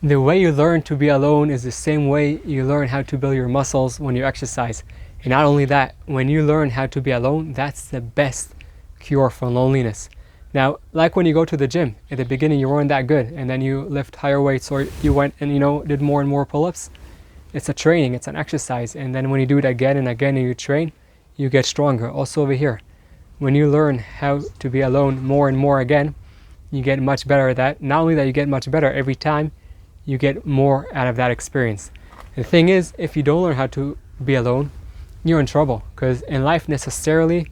The way you learn to be alone is the same way you learn how to build your muscles when you exercise. And not only that, when you learn how to be alone, that's the best cure for loneliness. Now, like when you go to the gym, at the beginning you weren't that good, and then you lift higher weights, or you went and did more and more pull-ups. It's a training, it's an exercise, and then when you do it again and again and you train, you get stronger. Also over here, when you learn how to be alone more and more again, you get much better at that. Not only that, you get much better every time, you get more out of that experience. The thing is, if you don't learn how to be alone, you're in trouble, because in life necessarily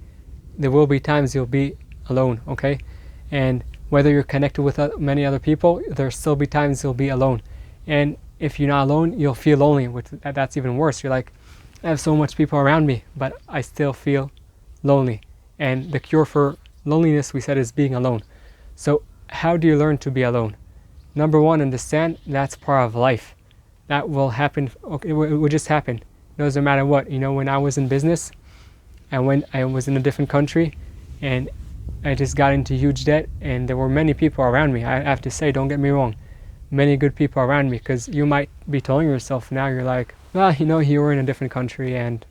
there will be times you'll be alone, okay? And whether you're connected with many other people, there'll still be times you'll be alone. And if you're not alone, you'll feel lonely, which that's even worse. You're like, I have so much people around me, but I still feel lonely. And the cure for loneliness, we said, is being alone. So how do you learn to be alone? Number one, understand that's part of life. That will happen. Okay, it will just happen. It doesn't matter what. When I was in business and when I was in a different country and I just got into huge debt, and there were many people around me. I have to say, don't get me wrong, many good people around me, because you might be telling yourself now, you're like, well, you were in a different country and,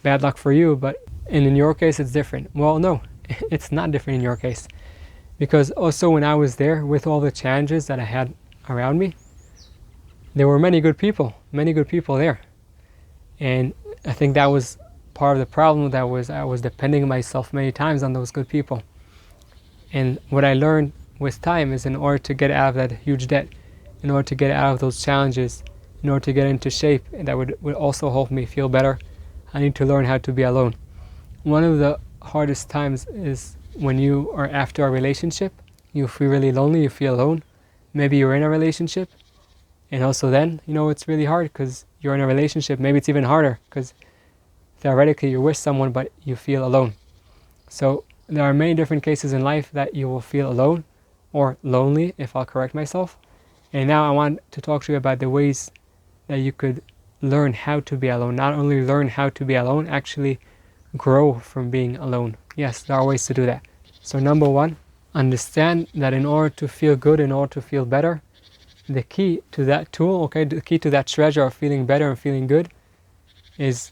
bad luck for you. But in your case, it's different. Well, no, it's not different in your case. Because also when I was there, with all the challenges that I had around me, there were many good people there. And I think that was part of the problem, that I was depending myself many times on those good people. And what I learned with time is, in order to get out of that huge debt, in order to get out of those challenges, in order to get into shape, and that would also help me feel better, I need to learn how to be alone. One of the hardest times is when you are after a relationship, you feel really lonely, you feel alone. Maybe you're in a relationship, and also then, it's really hard because you're in a relationship. Maybe it's even harder because theoretically you're with someone, but you feel alone. So there are many different cases in life that you will feel alone or lonely, if I'll correct myself. And now I want to talk to you about the ways that you could learn how to be alone. Not only learn how to be alone, actually grow from being alone. Yes, there are ways to do that. So number one, understand that in order to feel good, in order to feel better, the key to that tool, the key to that treasure of feeling better and feeling good is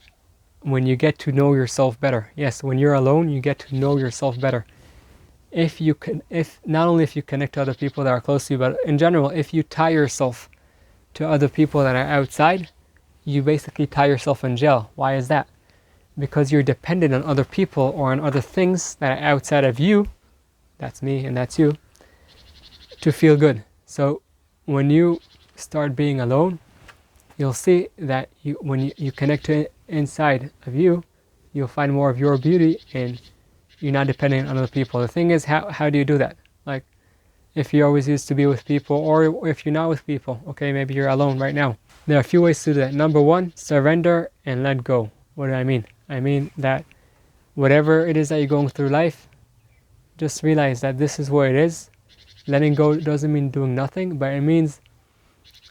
when you get to know yourself better. Yes, when you're alone, you get to know yourself better. Not only if you connect to other people that are close to you, but in general, if you tie yourself to other people that are outside, you basically tie yourself in jail. Why is that? Because you're dependent on other people or on other things that are outside of you, that's me and that's you, to feel good. So when you start being alone, you'll see that when you connect to inside of you, you'll find more of your beauty, and you're not dependent on other people. The thing is, how do you do that? Like, if you always used to be with people, or if you're not with people, maybe you're alone right now. There are a few ways to do that. Number one, surrender and let go. What do I mean? I mean that whatever it is that you're going through life, just realize that this is what it is. Letting go doesn't mean doing nothing, but it means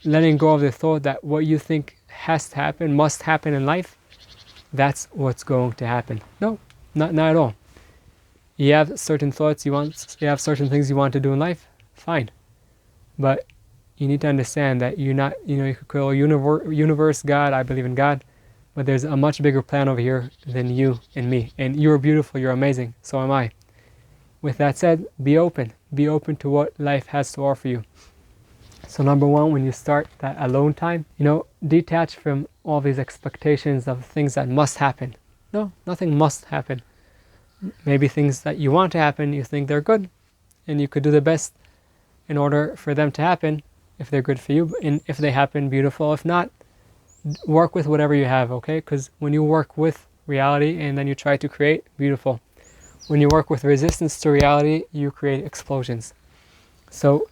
letting go of the thought that what you think has to happen, must happen in life, that's what's going to happen. No, not at all. You have certain thoughts you have certain things you want to do in life, fine. But you need to understand that you're not, you could call universe, God, I believe in God, but there's a much bigger plan over here than you and me. And you're beautiful, you're amazing, so am I. With that said, be open to what life has to offer you. So number one, when you start that alone time, detach from all these expectations of things that must happen. No, nothing must happen. Maybe things that you want to happen, you think they're good, and you could do the best in order for them to happen, if they're good for you, and if they happen, beautiful. If not, work with whatever you have, Because when you work with reality and then you try to create, beautiful. When you work with resistance to reality, you create explosions. So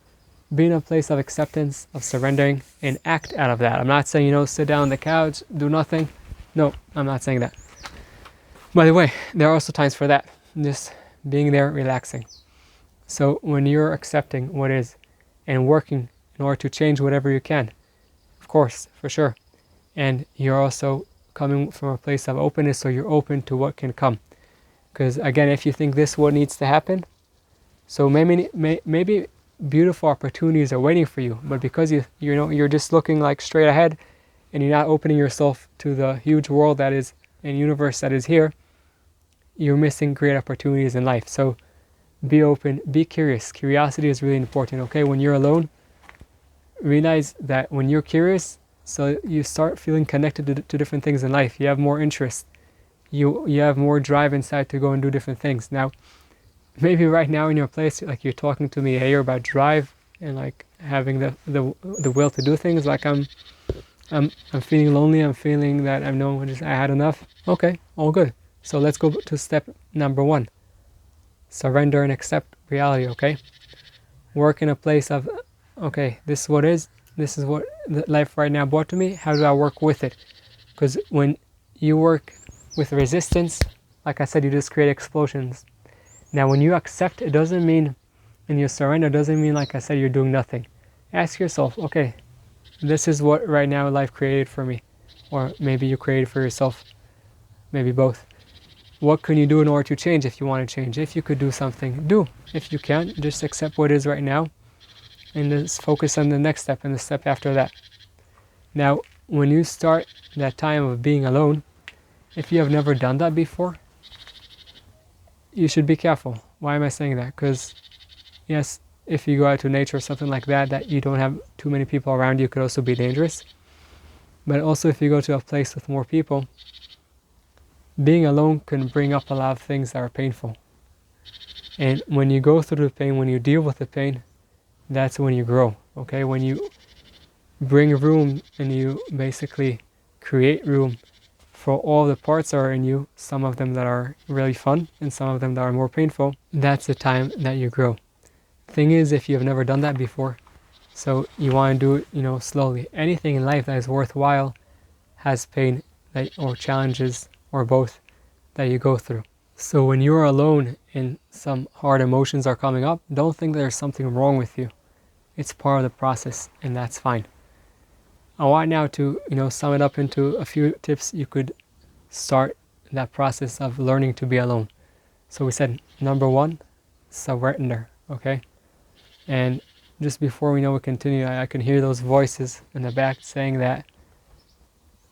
be in a place of acceptance, of surrendering, and act out of that. I'm not saying, sit down on the couch, do nothing. No, I'm not saying that. By the way, there are also times for that, just being there, relaxing. So when you're accepting what is and working in order to change whatever you can, of course, for sure, and you're also coming from a place of openness, so you're open to what can come. Because again, if you think this is what needs to happen, so maybe beautiful opportunities are waiting for you, but because you're just looking like straight ahead and you're not opening yourself to the huge world that is and universe that is here, you're missing great opportunities in life. So be open, be curious. Curiosity is really important. Okay, when you're alone, realize that when you're curious, so you start feeling connected to different things in life. You have more interest. You have more drive inside to go and do different things. Now, maybe right now in your place, like you're talking to me here about drive and like having the will to do things. Like I'm feeling lonely. I'm feeling that I had enough. Okay, all good. So let's go to step number 1. Surrender and accept reality. Okay, work in a place of, okay, this is what life right now brought to me. How do I work with it? Because when you work with resistance, like I said, you just create explosions. Now when you accept, it doesn't mean, and you surrender, doesn't mean, like I said, you're doing nothing. Ask yourself, okay, this is what right now life created for me, or maybe you created for yourself, maybe both. What can you do in order to change? If you want to change, if you could do something, do. If you can't, just accept what is right now and just focus on the next step and the step after that. Now, when you start that time of being alone, if you have never done that before, you should be careful. Why am I saying that? Because, yes, if you go out to nature or something like that, that you don't have too many people around you, could also be dangerous. But also if you go to a place with more people, being alone can bring up a lot of things that are painful. And when you go through the pain, when you deal with the pain, that's when you grow, okay? When you bring room and you basically create room for all the parts that are in you, some of them that are really fun and some of them that are more painful, that's the time that you grow. Thing is, if you've never done that before, so you want to do it, slowly. Anything in life that is worthwhile has pain or challenges or both that you go through. So when you're alone and some hard emotions are coming up, don't think there's something wrong with you. It's part of the process, and that's fine. I want now to, sum it up into a few tips you could start that process of learning to be alone. So we said, number 1, surrender, okay? And just before we continue, I can hear those voices in the back saying that,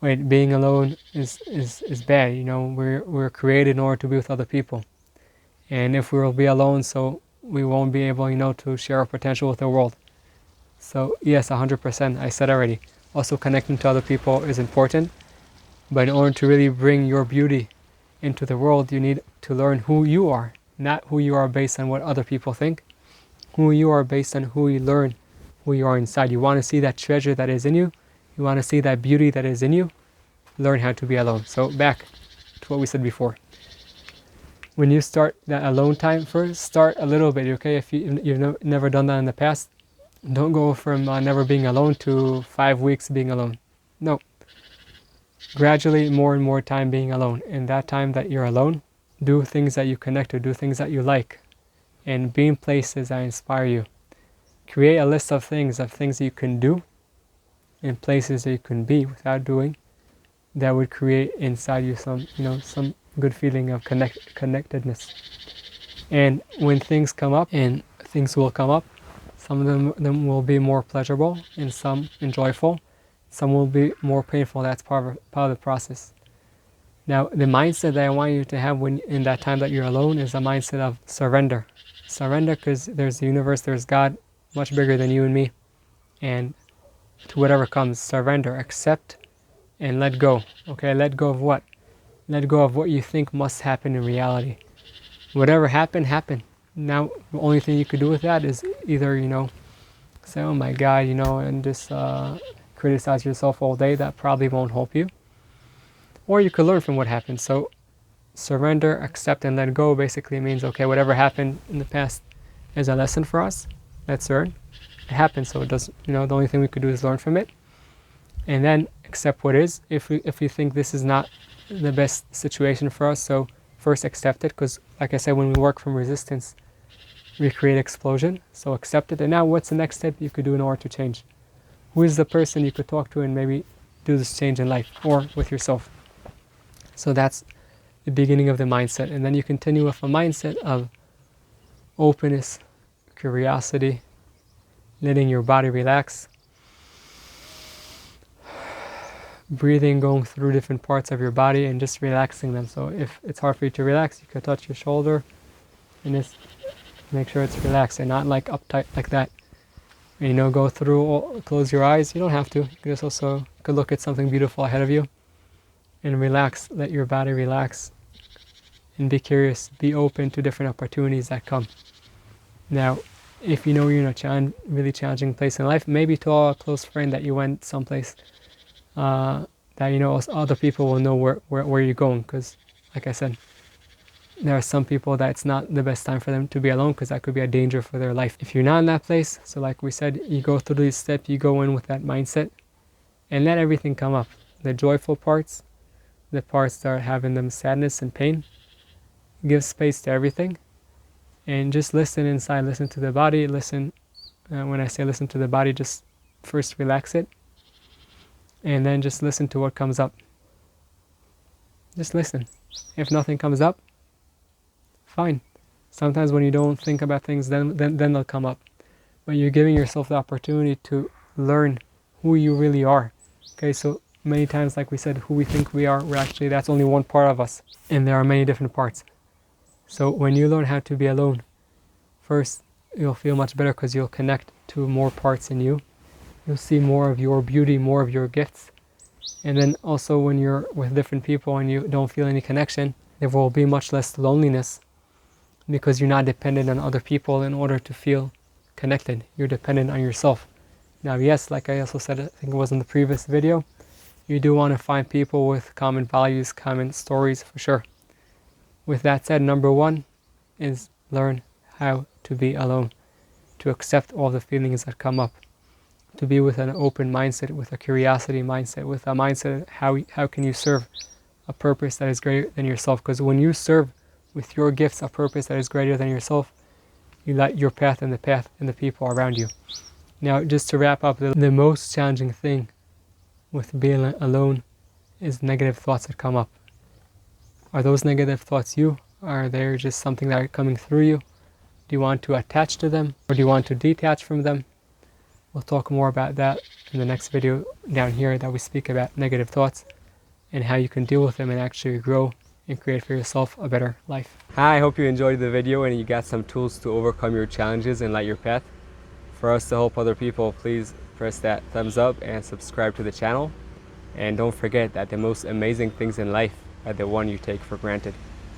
wait, being alone is bad. We're created in order to be with other people. And if we will be alone, so we won't be able, to share our potential with the world. So yes, 100%, I said already. Also connecting to other people is important. But in order to really bring your beauty into the world, you need to learn who you are, not who you are based on what other people think. Who you are based on who you learn, who you are inside. You want to see that treasure that is in you. You want to see that beauty that is in you. Learn how to be alone. So back to what we said before. When you start that alone time, first start a little bit, okay? If you've never done that in the past, don't go from never being alone to 5 weeks being alone. No. Gradually, more and more time being alone. And that time that you're alone, do things that you connect to, do things that you like. And be in places that inspire you. Create a list of things that you can do and places that you can be without doing, that would create inside you some good feeling of connectedness. And when things come up, and things will come up, some of them will be more pleasurable and some enjoyable, some will be more painful. That's part of the process. Now, the mindset that I want you to have when in that time that you're alone is a mindset of surrender. Surrender, because there's the universe, there's God, much bigger than you and me. And to whatever comes, surrender, accept, and let go. Okay, let go of what? Let go of what you think must happen in reality. Whatever happened, happened. Now, the only thing you could do with that is either, say, oh my God, and just criticize yourself all day. That probably won't help you. Or you could learn from what happened. So surrender, accept, and let go basically means, okay, whatever happened in the past is a lesson for us. Let's learn. It happened, so it doesn't, the only thing we could do is learn from it. And then accept what is. If we think this is not the best situation for us, so first accept it, because like I said, when we work from resistance, we create explosion. So accept it. And now what's the next step you could do in order to change? Who is the person you could talk to and maybe do this change in life or with yourself? So that's the beginning of the mindset. And then you continue with a mindset of openness, curiosity, letting your body relax. Breathing, going through different parts of your body and just relaxing them. So if it's hard for you to relax, you could touch your shoulder and just make sure it's relaxed and not like uptight like that. And, you know, go through, close your eyes. You don't have to. You could just also could look at something beautiful ahead of you and relax. Let your body relax and be curious. Be open to different opportunities that come. Now, if you know you're in a really challenging place in life, maybe tell a close friend that you went someplace that, you know, other people will know where you're going, because like I said, there are some people that it's not the best time for them to be alone, because that could be a danger for their life. If you're not in that place, so like we said, you go through these steps, you go in with that mindset and let everything come up. The joyful parts, the parts that are having them sadness and pain. Give space to everything and just listen inside. Listen to the body. Listen, when I say listen to the body, just first relax it and then just listen to what comes up. Just listen. If nothing comes up, fine. Sometimes when you don't think about things, then they'll come up. But you're giving yourself the opportunity to learn who you really are. Okay, so many times, like we said, who we think we are, that's only one part of us. And there are many different parts. So when you learn how to be alone, first, you'll feel much better because you'll connect to more parts in you. You'll see more of your beauty, more of your gifts. And then also when you're with different people and you don't feel any connection, there will be much less loneliness because you're not dependent on other people in order to feel connected. You're dependent on yourself. Now, yes, like I also said, I think it was in the previous video, you do want to find people with common values, common stories for sure. With that said, number one is learn how to be alone, to accept all the feelings that come up, to be with an open mindset, with a curiosity mindset, with a mindset of how can you serve a purpose that is greater than yourself. Because when you serve with your gifts a purpose that is greater than yourself, you light your path and the people around you. Now, just to wrap up, the most challenging thing with being alone is negative thoughts that come up. Are those negative thoughts you? Are they just something that are coming through you? Do you want to attach to them or do you want to detach from them? We'll talk more about that in the next video down here that we speak about negative thoughts and how you can deal with them and actually grow and create for yourself a better life. Hi, I hope you enjoyed the video and you got some tools to overcome your challenges and light your path. For us to help other people, please press that thumbs up and subscribe to the channel. And don't forget that the most amazing things in life are the one you take for granted.